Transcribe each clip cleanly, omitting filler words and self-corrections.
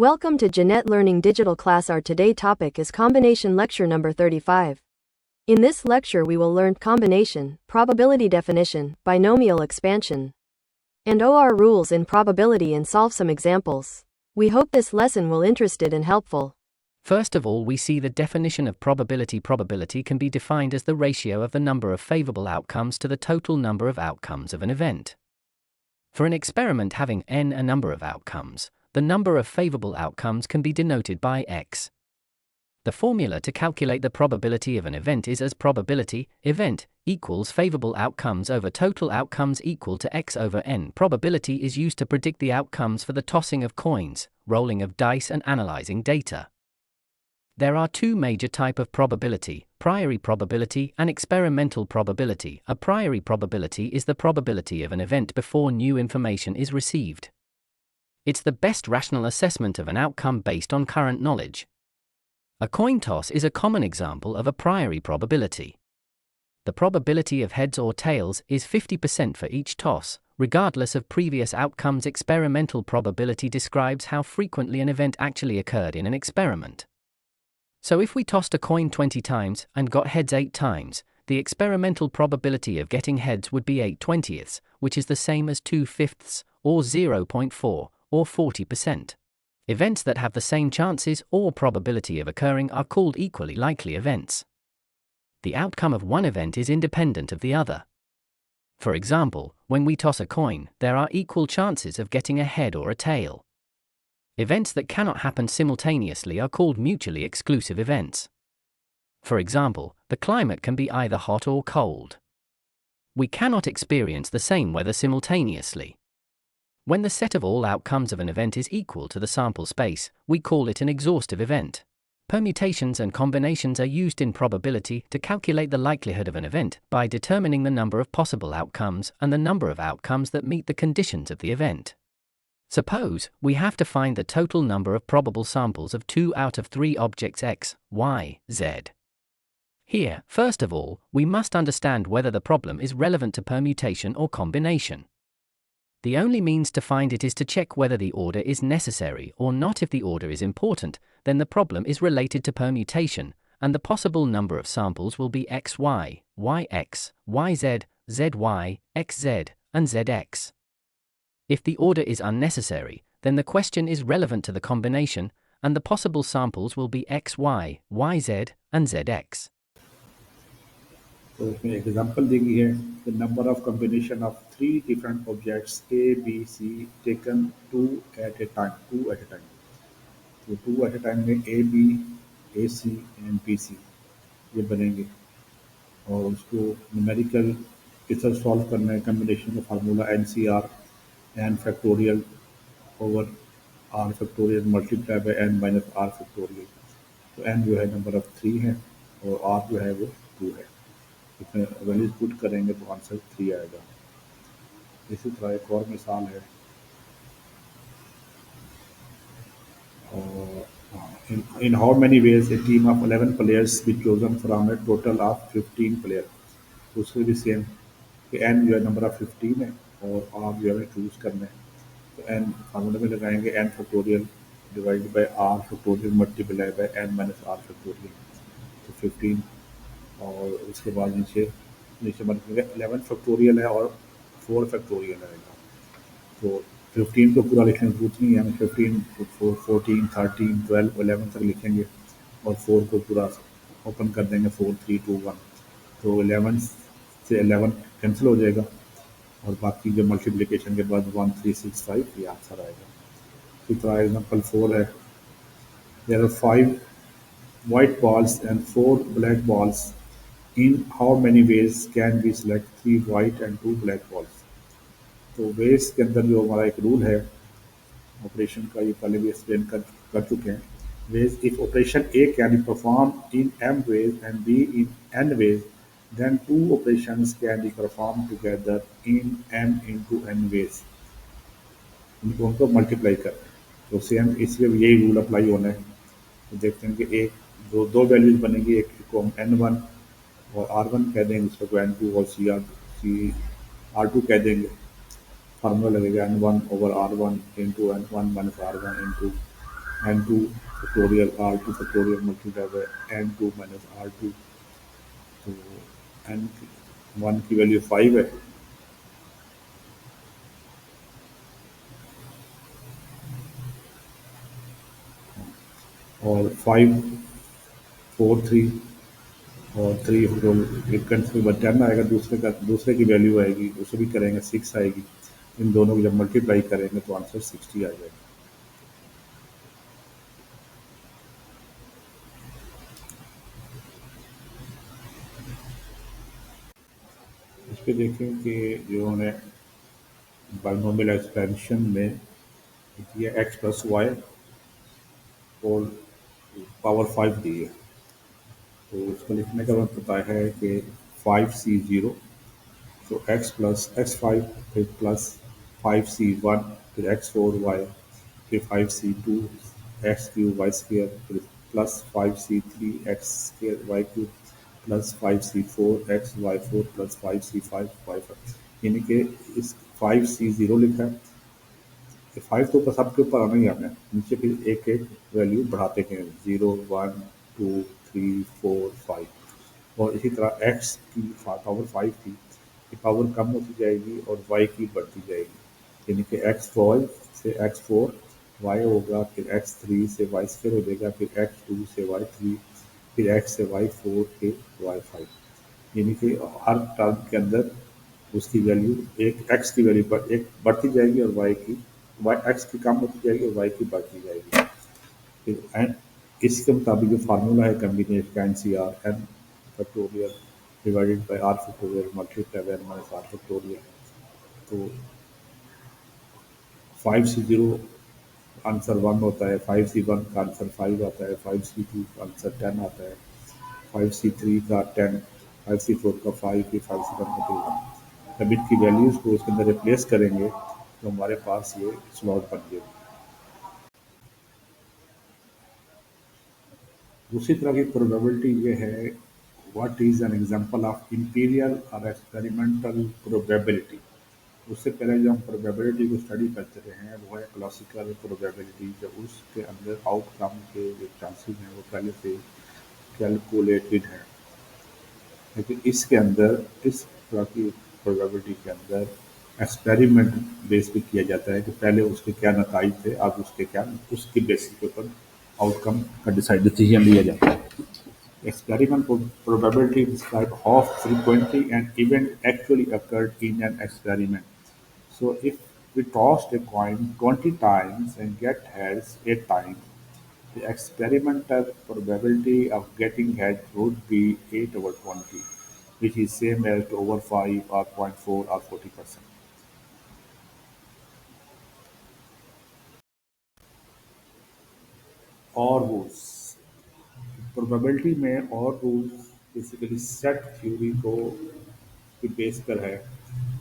Welcome to Jeanette Learning Digital class. Our today topic is combination lecture number 35. In this lecture we will learn combination, probability definition, binomial expansion, and OR rules in probability and solve some examples. We hope this lesson will interested and helpful. First of all, we see the definition of probability. Probability can be defined as the ratio of the number of favorable outcomes to the total number of outcomes of an event. For an experiment having n a number of outcomes, the number of favorable outcomes can be denoted by x. The formula to calculate the probability of an event is as probability event equals favorable outcomes over total outcomes equal to x over n. Probability is used to predict the outcomes for the tossing of coins, rolling of dice, and analyzing data. There are two major types of probability: priori probability and experimental probability. A priori probability is the probability of an event before new information is received. It's the best rational assessment of an outcome based on current knowledge. A coin toss is a common example of a priori probability. The probability of heads or tails is 50% for each toss, regardless of previous outcomes. Experimental probability describes how frequently an event actually occurred in an experiment. So if we tossed a coin 20 times and got heads 8 times, the experimental probability of getting heads would be 8/20, which is the same as 2/5, or 0.4, or 40%. Events that have the same chances or probability of occurring are called equally likely events. The outcome of one event is independent of the other. For example, when we toss a coin, there are equal chances of getting a head or a tail. Events that cannot happen simultaneously are called mutually exclusive events. For example, the climate can be either hot or cold. We cannot experience the same weather simultaneously. When the set of all outcomes of an event is equal to the sample space, we call it an exhaustive event. Permutations and combinations are used in probability to calculate the likelihood of an event by determining the number of possible outcomes and the number of outcomes that meet the conditions of the event. Suppose we have to find the total number of probable samples of 2 out of 3 objects x, y, z. Here, first of all, we must understand whether the problem is relevant to permutation or combination. The only means to find it is to check whether the order is necessary or not. If the order is important, then the problem is related to permutation, and the possible number of samples will be xy, yx, yz, zy, xz, and zx. If the order is unnecessary, then the question is relevant to the combination, and the possible samples will be xy, yz, and zx. तो इसमें example दी गई है the number of combination of 3 different objects A, B, C taken two at a time. तो 2 at a time में A, B, A, C and B, C ये बनेंगे और उसको न्यूमेरिकल किस सॉल्व करना है कम्बिनेशन का formula NCR n factorial over r factorial multiply by n minus r factorial. तो n जो है नंबर ऑफ 3 है और r जो है वो 2 है. इसमें वैल्यूज पुट करेंगे तो आंसर 3 आएगा. इसी तरह एक और मिसाल है in how many ways a team of 11 players be chosen from a total of 15 player. तो उसमें भी सेम कि n जो है नंबर ऑफ 15 है और r जो है चूज करना है. तो n फार्मूले में लगाएंगे n factorial divide by r factorial multiply by n minus r factorial. तो 15 और उसके बाद नीचे मतलब 11 फैक्टोरियल है और 4 फैक्टोरियल आएगा. तो 15 को पूरा लिखने की जरूरत नहीं है, हम 15 4 14 13 12 11 तक लिखेंगे और 4 को पूरा ओपन कर देंगे 4 3 2 1. तो 11 से 11 कैंसिल हो जाएगा और बाकी जो मल्टीप्लिकेशन के बाद 1 3 6 5 ये आंसर आएगा. इसी तरह एग्जाम्पल 4 है. There are 5 white balls and 4 black balls. In how many ways can we select 3 white and 2 black balls? तो वेज के अंदर जो हमारा एक रूल है ऑपरेशन का, ये पहले भी एक्सप्लेन कर चुके हैं. Ways if operation A can be perform in m ways and b in n ways, then 2 operations can be performed together in m into n ways. उनको मल्टीप्लाई कर. तो सेम इसलिए यही रूल अप्लाई होना है. तो देखते हैं कि एक दो वैल्यूज बनेगी, एक को हम n1 और R1 कह देंगे, दूसरे को N2 और R2 कह देंगे. फार्मूला लगेगा N1 over R1 into N1 minus R1 into n2 factorial r2 factorial multiply by n2 minus r2। तो n वन की वैल्यू 5 है और 5 4 3 और 3 फ्रिक्वेंट के बाद 10 आएगा, दूसरे की वैल्यू आएगी, उसे भी करेंगे 6 आएगी। इन दोनों को जब मल्टीप्लाई करेंगे तो आंसर 60 आ जाएगा। इस पे देखें कि जो उन्होंने बाइनोमियल एक्सपेंशन में दिया एक्स प्लस वाई और पावर 5 दी है। तो उसको लिखने का मतलब पता है कि 5c0, तो x+x5 फिर प्लस 5c1 फिर x4y फिर 5c2 x³ y² फिर plus 5c3 x² y³ plus 5c4 xy4 plus 5c5 y5। यानी कि इस 5c0 लिखा है, 5 तो ऊपर सबके ऊपर आना ही आना है, नीचे फिर एक एक वैल्यू बढ़ाते गए 0 1 2 3 4 5। और इसी तरह x की पावर 5 थी, की पावर कम होती जाएगी और y की बढ़ती जाएगी। यानी कि x5 से x4 y होगा, फिर x3 से y² हो जाएगा, फिर x2 से y3, फिर x से y4 फिर y5। यानी कि हर टर्म के अंदर उसकी वैल्यू एक x की वैल्यू पर एक बढ़ती जाएगी और y x की कम होती जाएगी और y की बढ़ती जाएगी। फिर इसके मुताबिक जो फार्मूला है कम्बिनेशन का NCR n factorial divided by r factorial multiply by n minus r factorial. तो 5c0 आंसर 1 होता है, 5c1 का आंसर 5 आता है, 5c2 का आंसर 10 आता है, 5c3 का 10, 5c4 का 5, फिर 5c1 का 2। जब इनकी वैल्यूज़ को उसके अंदर रिप्लेस करेंगे तो हमारे पास ये स्लॉट बन जाएगी। दूसरी तरह की प्रोबेबिलिटी ये है, what is an example of imperial और एक्सपेरिमेंटल प्रोबेबिलिटी। उससे पहले जो हम प्रोबेबिलिटी को स्टडी करते रहे हैं वो है क्लासिकल प्रोबेबिलिटी, जब उसके अंदर आउटकम के जो चांसेस हैं वो पहले से कैलकुलेटेड हैं। लेकिन इसके अंदर इस तरह की प्रोबेबिलिटी के अंदर एक्सपेरिमेंट बेस पे किया जाता है कि पहले उसके क्या नतीजे थे, अब उसके क्या, उसके बेसिस के ऊपर आउटकम का डिसीजन लिया जाता है। Experiment probability describe how frequently an event actually occurred in an experiment. So if we tossed a coin 20 times and get heads 8 times, the experimental probability of getting heads would be 8 over 20, which is same as to over 5 or 0.4 or 40%. और rules, probability में और rules basically set theory को की base पर है।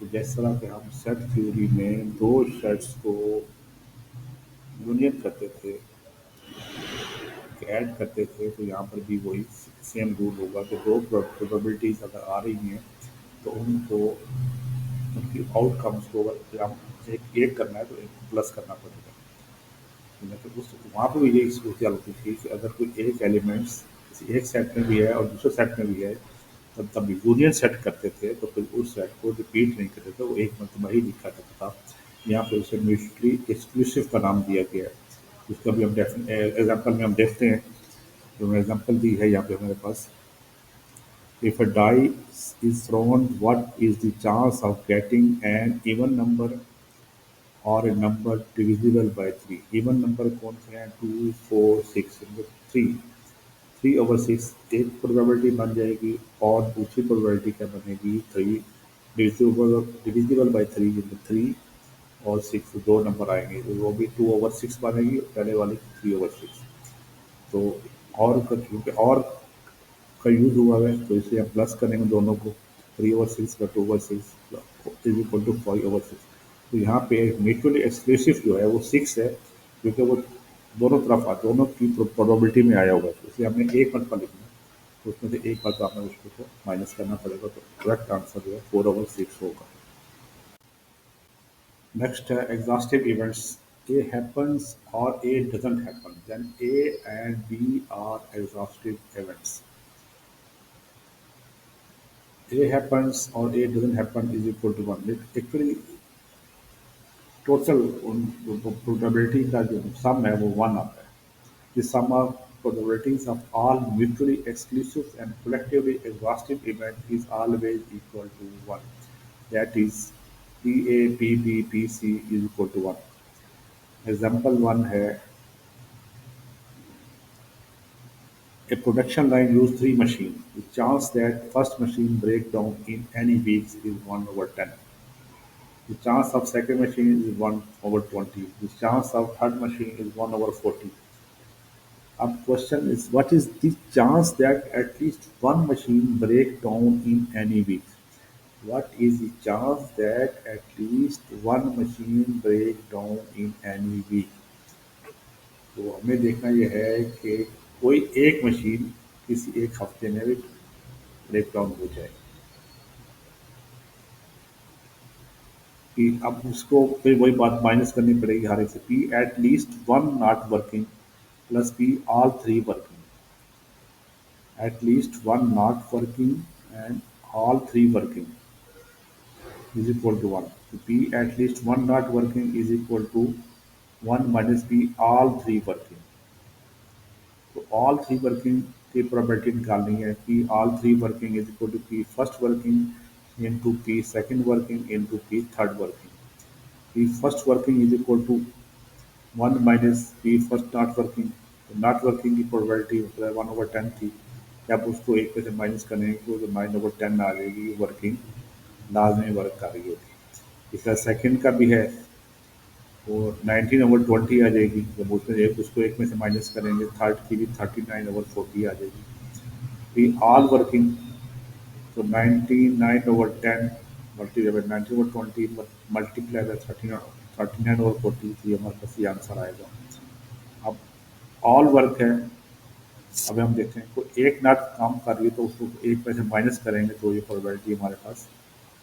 तो जिस तरह के हम सेट थ्योरी में दो सेट्स को यूनियन करते थे, ऐड करते थे, तो यहाँ पर भी वही सेम रूल होगा कि दो प्रोबेबिलिटीज अगर आ रही हैं तो उनको उनकी आउटकम्स को अगर हम एक करना है तो एक प्लस करना पड़ेगा। तो उस वहाँ पर भी यही सूरत होती थी कि अगर कोई एक एलिमेंट्स किसी एक सेट में भी है और दूसरे सेट में भी है, तब यूनियन सेट करते थे तो फिर उस सेट को रिपीट नहीं करते थे, वो एक मरतबा ही लिखा जाता था। यहाँ पे उसे म्यूचुअली एक्सक्लूसिव का नाम दिया गया है। उसका भी हम एग्जाम्पल में हम देखते हैं, जो एग्जाम्पल दी है यहाँ पे हमारे पास, if a die is thrown what is the chance of getting an even number और a number divisible by 3। Even number कौन से हैं, 2 4 6, 3। 3/6 एक प्रोबेबिलिटी बन जाएगी और दूसरी प्रोबेबिलिटी क्या बनेगी, 3 डिविजिबल बाय 3, जिसमें 3 और 6 दो नंबर आएंगे, तो वो भी 2/6 बनेगी, पहले वाली 3/6। तो और क्योंकि और का यूज हुआ है तो इसे हम प्लस करेंगे दोनों को, 3/6 का 2/6 इज इक्वल टू 5/6। तो यहाँ पे म्यूचुअली एक्सक्लूसिव जो है वो 6 है, क्योंकि वो दोनों तरफ दोनों की प्रोबेबिलिटी में आया हुआ है, तो इसलिए हमने एक मरतबा लिखना है, तो उसमें से एक मरतबा हमें उसको माइनस करना पड़ेगा, तो करेक्ट आंसर जो है 4/6 होगा। नेक्स्ट है exhaustive events A happens or A doesn't happen, then A and B are exhaustive events. A happens or A doesn't happen is equal to 1. Actually, total probability का जो सम है वो 1 आता है. The sum of probabilities of all mutually exclusive and collectively exhaustive events is always equal to 1. That is, PA, PB, PC is equal to 1. Example 1 है, a production line use 3 machines. The chance that first machine break down in any weeks is 1 over 10. The chance of second machine is 1 over 20. The chance of third machine is 1 over 40. Our question is, what is the chance that at least one machine break down in any week? What is the chance that at least one machine break down in any week? तो हमें देखना यह है कि कोई एक machine किसी एक हफ्ते में भी ब्रेक डाउन हो जाए. कि अब उसको फिर वही बात माइनस करनी पड़ेगी हर एक से. P at least one not working plus P all three working. At least one not working and all three working is equal to 1. So P at least one not working is equal to 1 minus P all three working. तो all three working की probability निकालनी है. P all three working is equal to P first working into P second working into P third working. P first working is equal to 1 minus P first not working. तो not working की probability मतलब 1/10 थी. जब उसको एक पे से minus करेंगे तो 9/10 आ जाएगी. वर्किंग लाजमी वर्क कर रही होगी. इसका सेकंड का भी है, वो 19/20 आ जाएगी. जब उसमें एक उसको एक में से माइनस करेंगे थर्ड की भी 39/40 आ जाएगी. फिर ऑल वर्किंग तो 99/10 मल्टीप्लाई बाय 19/20 मल्टीप्लाई बाय 39/40 ये हमारे पास ये आंसर आएगा. अब ऑल वर्क है. अब हम देखते हैं कोई एक नट काम कर रही है तो उसको एक में से माइनस करेंगे तो ये प्रोबेबिलिटी हमारे पास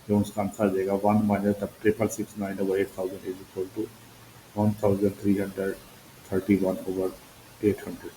जो उसका आंसर देगा 1 माइनस 669/8000 इज इक्वल टू 1331/800.